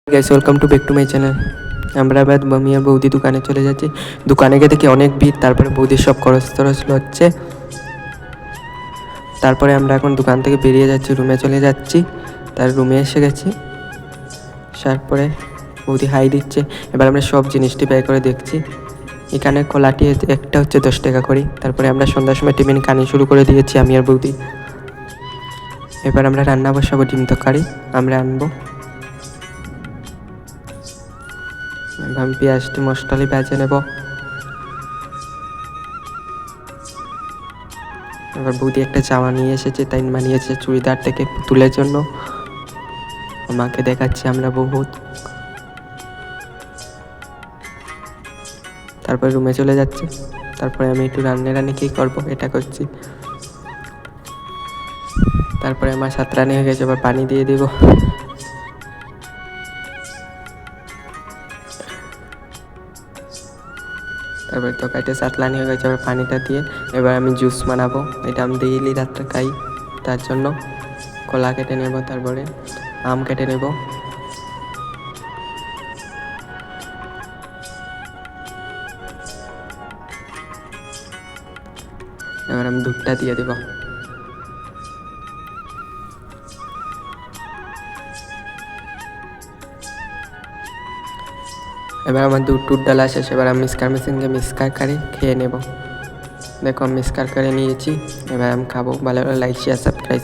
Guys, welcome to back to my channel. আমরা এবার মামি আর বৌদি দোকানে চলে যাচ্ছি। দোকানে গিয়ে দেখি অনেক ভিড়। তারপরে বৌদির সব খরচ টরচ হচ্ছে। তারপরে আমরা এখন দোকান থেকে বেরিয়ে যাচ্ছি, রুমে চলে যাচ্ছি। তার রুমে এসে গেছি। তারপরে বৌদি হাই দিচ্ছে। এবার আমরা সব জিনিসটি বের করে দেখছি। এখানে কলাটি একটা হচ্ছে 10 টাকা করে। তারপরে আমরা সন্ধ্যার সময় টিফিন খানি শুরু করে দিয়েছি আমি আর বৌদি। এবার আমরা রান্না বসাবো, ডিম তরকারি আমরা আনবো। আমি পেঁয়াজটি মশলাটি ভেজে নেব। এবার বৌদি একটা জামা নিয়ে এসেছে, তাই বানিয়েছে চুড়িদার থেকে পুতুলের জন্য। আমাকে দেখাচ্ছি আমরা বহুত। তারপরে রুমে চলে যাচ্ছে। তারপরে আমি একটু রান্না কী করবো এটা করছি। তারপরে আমার সাঁতরানি হয়ে গেছে, এবার পানি দিয়ে দিব। তারপরে তরকারিটা সাতলানি হয়ে গেছে, এবার পানিটা দিয়ে এবার আমি জুস বানাবো। এটা আমি ডেইলি রাত্রে খাই। তার জন্য কলা কেটে নেব, তারপরে আম কেটে নেব। এবার আমি দুধটা দিয়ে দেব। এবার আমার দুধ ডালা শেষ। এবার আমি মিক্সকার মেশিনকে মিক্সকার করে খেয়ে নেব। দেখো আমি মিক্সকার করে নিয়েছি। এবার আমি খাবো। ভালো ভালো লাইক শেয়ার সাবস্ক্রাইব